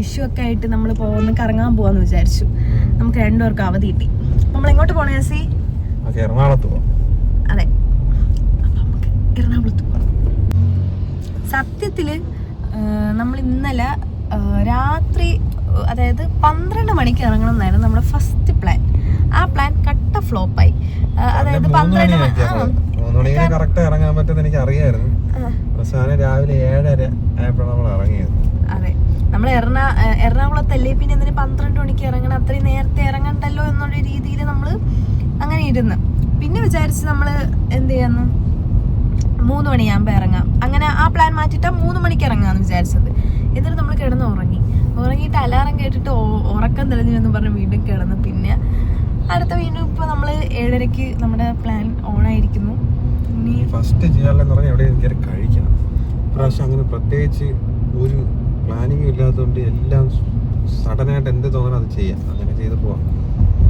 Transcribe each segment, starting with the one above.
വിഷു ഒക്കെ ആയിട്ട് നമ്മൾ ഒന്ന് കറങ്ങാൻ പോവാന്ന് വിചാരിച്ചു. നമുക്ക് രണ്ടുപേർക്കും അവധി കിട്ടി. നമ്മൾ എങ്ങോട്ട് പോണേ ചേച്ചി? എറണാകുളത്ത് പോവാം. അതെ, അപ്പൊ നമുക്ക് എറണാകുളത്ത് പോവാം. സത്യത്തില് നമ്മൾ ഇന്നലെ രാത്രി, അതായത് 12 മണിക്ക് ഇറങ്ങണം എന്നായിരുന്നു നമ്മുടെ ഫസ്റ്റ് പ്ലാൻ. ആ പ്ലാൻ കട്ട ഫ്ലോപ്പായി. അതായത് 12 മണിക്ക് കറക്റ്റ് ഇറങ്ങാൻ പറ്റുമെന്ന് എനിക്ക് അറിയായിരുന്നു. അവസാനം രാവിലെ 7:30 ആയപ്പോൾ നമ്മൾ ഇറങ്ങിയത്. അതെ, നമ്മൾ എറണാകുളത്തല്ലേ, പിന്നെ എന്തിനാ 12 മണിക്ക് ഇറങ്ങണം, അത്രയും നേരത്തെ ഇറങ്ങണ്ടല്ലോ എന്നുള്ള രീതിയിൽ നമ്മൾ അങ്ങനെ ഇരുന്ന്. പിന്നെ വിചാരിച്ച് നമ്മൾ എന്ത് ചെയ്യാന്ന്, 3 മണിയാകുമ്പോൾ ഇറങ്ങാം. അങ്ങനെ ആ പ്ലാൻ മാറ്റിയിട്ട് 3 മണിക്ക് ഇറങ്ങാമെന്ന് വിചാരിച്ചത്. എന്നിട്ട് നമ്മൾ കിടന്ന് ഉറങ്ങിയിട്ട് അലാറം കേട്ടിട്ട് ഉറക്കം തെളിഞ്ഞു എന്ന് പറഞ്ഞ് വീണ്ടും കിടന്നു. പിന്നെ അടുത്ത വീണ്ടും ഇപ്പോൾ നമ്മൾ 7:30 നമ്മുടെ പ്ലാൻ ഓണായിരിക്കുന്നു. ഇനി ഫസ്റ്റ് ചെയ്യാനെന്ന് പറഞ്ഞാൽ എവിടെയും കയറി കഴിക്കണം. ഇപ്രാവശ്യം അങ്ങനെ പ്രത്യേകിച്ച് ഒരു പ്ലാനിങ്ങും ഇല്ലാത്തതുകൊണ്ട് എല്ലാം സഡനായിട്ട് എന്ത് തോന്നണം അത് ചെയ്യാം. അങ്ങനെ ചെയ്ത് പോവാം.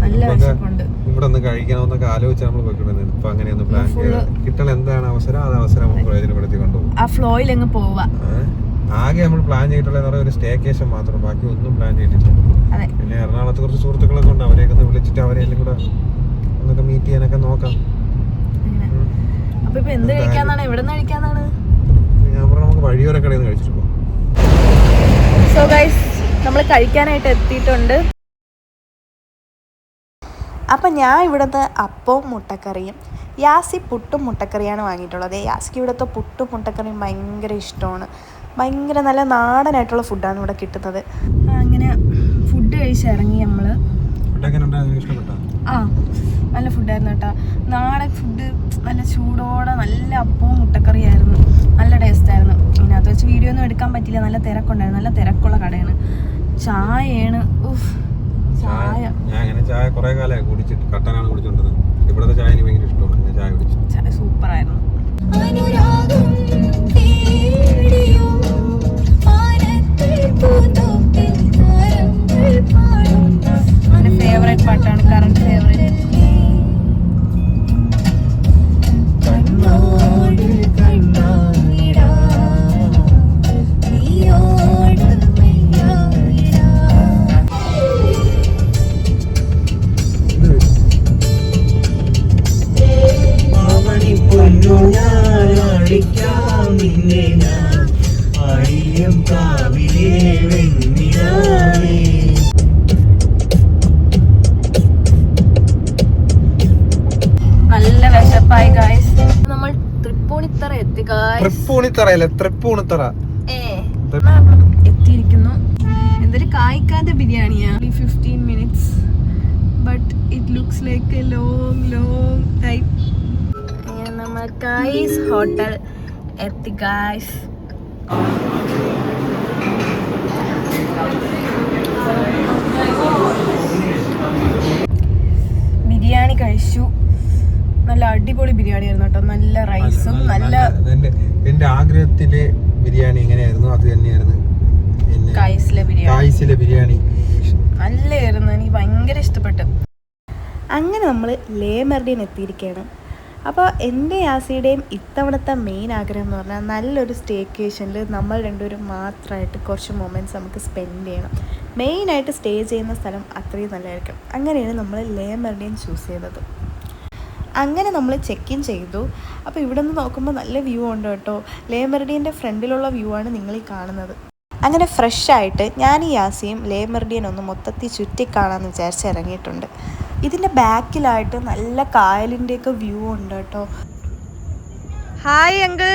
നല്ല വിശപ്പുണ്ട്. ഇവിടെ ഒന്ന് കഴിക്കണമെന്നൊക്കെ ആലോചിച്ച് നമ്മൾ പോയിക്കൊണ്ടിരുന്നത്. ഇപ്പൊ അങ്ങനെയൊന്ന് പ്ലാൻ ചെയ്ത് കിട്ടണ എന്താണ് അവസരം, അത് അവസരം നമ്മൾ പ്രയോജനപ്പെടുത്തി കൊണ്ടുപോകും. ആ ഫ്ലോയിൽ അങ്ങ് പോവാ. ആകെ നമ്മൾ പ്ലാൻ ചെയ്തിട്ടുള്ള ഒരു സ്റ്റേക്കേഷൻ മാത്രം, ബാക്കി ഒന്നും പ്ലാൻ ചെയ്തിട്ടില്ല. പിന്നെ എറണാകുളത്ത് കുറച്ച് സുഹൃത്തുക്കളൊക്കെ ഉണ്ട്, അവരെയൊക്കെ ഒന്ന് വിളിച്ചിട്ട് അവരെല്ലാം കൂടെ ഒന്നൊക്കെ മീറ്റ് ചെയ്യാനൊക്കെ നോക്കാം. അപ്പൊ ഇപ്പൊ എന്ത് കഴിക്കാന്നാണ്, എവിടെ നിന്ന് കഴിക്കാന്നാണ്? ഞാൻ പറഞ്ഞു നമുക്ക് വഴിയോര കടയിൽ നിന്ന് കഴിച്ചിട്ട് പോകാം. സോ ഗൈസ്, നമ്മൾ കഴിക്കാനായിട്ട് എത്തിയിട്ടുണ്ട്. അപ്പം ഞാൻ ഇവിടുത്തെ അപ്പവും മുട്ടക്കറിയും, യാസി പുട്ടും മുട്ടക്കറിയാണ് വാങ്ങിയിട്ടുള്ളത്. യാസിക്ക് ഇവിടുത്തെ പുട്ടും മുട്ടക്കറിയും ഭയങ്കര ഇഷ്ടമാണ്. ഭയങ്കര നല്ല നാടനായിട്ടുള്ള ഫുഡാണ് ഇവിടെ കിട്ടുന്നത്. അങ്ങനെ ഫുഡ് കഴിച്ചിറങ്ങി നമ്മൾ. ആ, നല്ല ഫുഡായിരുന്നു കേട്ടോ. നാടൻ ഫുഡ്, നല്ല ചൂടോടെ നല്ല അപ്പവും മുട്ടക്കറിയായിരുന്നു. നല്ല ടേസ്റ്റായിരുന്നു. ഇതിനകത്ത് വെച്ച് വീഡിയോ ഒന്നും എടുക്കാൻ പറ്റില്ല, നല്ല തിരക്കുണ്ടായിരുന്നു. നല്ല തിരക്കുള്ള കടയാണ്. ചായയാണ്, ചായ ചായ കുറെ കാലമായി കുടിച്ചിട്ട്, കട്ടനാണ് കുടിച്ചോണ്ടത്. ഇവിടുത്തെ ചായ എനിക്ക് ഭയങ്കര ഇഷ്ടമാണ്. ചായ കുടിച്ചു, ചായ സൂപ്പറായിരുന്നു. എൻ്റെ ഫേവറേറ്റ് പാട്ടാണ്, കറണ്ട് ഫേവറേറ്റ്. നല്ല വിശപ്പായി ഗായ്സ്. നമ്മൾ തൃപ്പൂണിത്തറ എത്തി. എത്തിയിരിക്കുന്നു. എന്തൊരു കായ്ക്കാത്ത ബിരിയാണിയാ. 15 minutes but it looks like a long time. നമ്മൾ ഗായ്സ് ഹോട്ടൽ എത്തി ഗായ്സ്. ബിരിയാണി കഴിച്ചു. നല്ല അടിപൊളി ബിരിയാണി ആയിരുന്നു കേട്ടോ. നല്ല റൈസും നല്ല എന്റെ ആഗ്രഹത്തിലെ ബിരിയാണി എങ്ങനെയായിരുന്നു അത് തന്നെയായിരുന്നു കായ്സിലെ ബിരിയാണി. നല്ലായിരുന്നു, എനിക്ക് ഭയങ്കര ഇഷ്ടപ്പെട്ടു. അങ്ങനെ നമ്മൾ ലേ മെർഡിയൻ എത്തിയിരിക്കുകയാണ്. അപ്പോൾ എൻ്റെ യാസിയുടെയും ഇത്തവണത്തെ മെയിൻ ആഗ്രഹം എന്ന് പറഞ്ഞാൽ നല്ലൊരു സ്റ്റേക്കേഷനിൽ നമ്മൾ രണ്ടുപേരും മാത്രമായിട്ട് കുറച്ച് മൊമെൻറ്റ്സ് നമുക്ക് സ്പെൻഡ് ചെയ്യണം. മെയിനായിട്ട് സ്റ്റേ ചെയ്യുന്ന സ്ഥലം അത്രയും നല്ലതായിരിക്കും. അങ്ങനെയാണ് നമ്മൾ ലേ മെർഡിയൻ ചൂസ് ചെയ്തത്. അങ്ങനെ നമ്മൾ ചെക്ക് ഇൻ ചെയ്തു. അപ്പോൾ ഇവിടെ നിന്ന് നോക്കുമ്പോൾ നല്ല വ്യൂ ഉണ്ട് കേട്ടോ. ലേ മെർഡിയൻ്റെ ഫ്രണ്ടിലുള്ള വ്യൂ ആണ് നിങ്ങൾ ഈ കാണുന്നത്. അങ്ങനെ ഫ്രഷായിട്ട് ഞാൻ ഈ യാസിയും ലേ മെർഡിയൻ ഒന്ന് മൊത്തത്തിൽ ചുറ്റിക്കാണാമെന്ന് വിചാരിച്ച് ഇറങ്ങിയിട്ടുണ്ട്. ഇതിൻ്റെ ബാക്കിലായിട്ട് നല്ല കായലിൻ്റെയൊക്കെ വ്യൂ ഉണ്ട് കേട്ടോ. Hi uncle.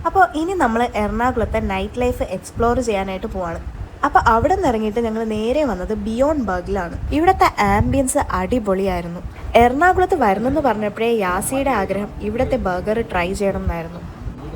അപ്പോൾ ഇനി നമ്മൾ എറണാകുളത്തെ നൈറ്റ് ലൈഫ് എക്സ്പ്ലോർ ചെയ്യാനായിട്ട് പോവാണ്. അപ്പോൾ അവിടെ നിന്ന് ഇറങ്ങിയിട്ട് ഞങ്ങൾ നേരെ വന്നത് ബിയോണ്ട് ബർഗിലാണ്. ഇവിടുത്തെ ആംബിയൻസ് അടിപൊളിയായിരുന്നു. എറണാകുളത്ത് വരണമെന്ന് പറഞ്ഞപ്പോഴേ യാസിയുടെ ആഗ്രഹം ഇവിടുത്തെ ബർഗർ ട്രൈ ചെയ്യണം എന്നായിരുന്നു.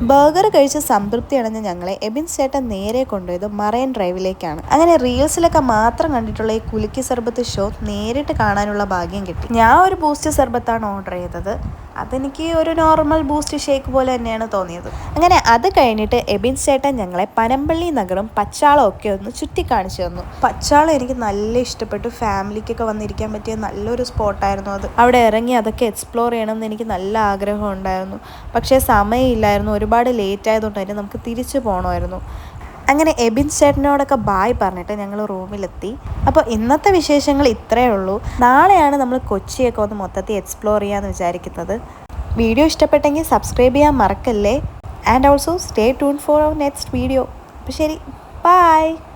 ബർഗർ കഴിച്ച് സംതൃപ്തി അടഞ്ഞ ഞങ്ങളെ എബിൻസ് ചേട്ടൻ നേരെ കൊണ്ടുപോയത് മറൈൻ ഡ്രൈവിലേക്കാണ്. അങ്ങനെ റീൽസിലൊക്കെ മാത്രം കണ്ടിട്ടുള്ള ഈ കുലുക്കി സർബത്ത് ഷോ നേരിട്ട് കാണാനുള്ള ഭാഗ്യം കിട്ടി. ഞാൻ ഒരു ബൂസ്റ്റ് സർബത്താണ് ഓർഡർ ചെയ്തത്. അതെനിക്ക് ഒരു നോർമൽ ബൂസ്റ്റ് ഷേക്ക് പോലെ തന്നെയാണ് തോന്നിയത്. അങ്ങനെ അത് കഴിഞ്ഞിട്ട് എബിൻസ് ചേട്ടൻ ഞങ്ങളെ പനമ്പള്ളി നഗരം പച്ചാളം ഒക്കെ ഒന്ന് ചുറ്റിക്കാണിച്ചു തന്നു. പച്ചാളം എനിക്ക് നല്ല ഇഷ്ടപ്പെട്ടു. ഫാമിലിക്കൊക്കെ വന്നിരിക്കാൻ പറ്റിയ നല്ലൊരു സ്പോട്ടായിരുന്നു അത്. അവിടെ ഇറങ്ങി അതൊക്കെ എക്സ്പ്ലോർ ചെയ്യണമെന്ന് എനിക്ക് നല്ല ആഗ്രഹം ഉണ്ടായിരുന്നു. പക്ഷേ സമയമില്ലായിരുന്നു. ഒരുപാട് ലേറ്റ് ആയതുകൊണ്ട് തന്നെ നമുക്ക് തിരിച്ചു പോകണമായിരുന്നു. അങ്ങനെ എബിൻ ചേട്ടനോടൊക്കെ ബായ് പറഞ്ഞിട്ട് ഞങ്ങൾ റൂമിലെത്തി. അപ്പോൾ ഇന്നത്തെ വിശേഷങ്ങൾ ഇത്രയേ ഉള്ളൂ. നാളെയാണ് നമ്മൾ കൊച്ചിയൊക്കെ ഒന്ന് മൊത്തത്തിൽ എക്സ്പ്ലോർ ചെയ്യാമെന്ന് വിചാരിക്കുന്നത്. വീഡിയോ ഇഷ്ടപ്പെട്ടെങ്കിൽ സബ്സ്ക്രൈബ് ചെയ്യാൻ മറക്കല്ലേ. And also stay tune for our next video. അപ്പോൾ ശരി, ബൈ.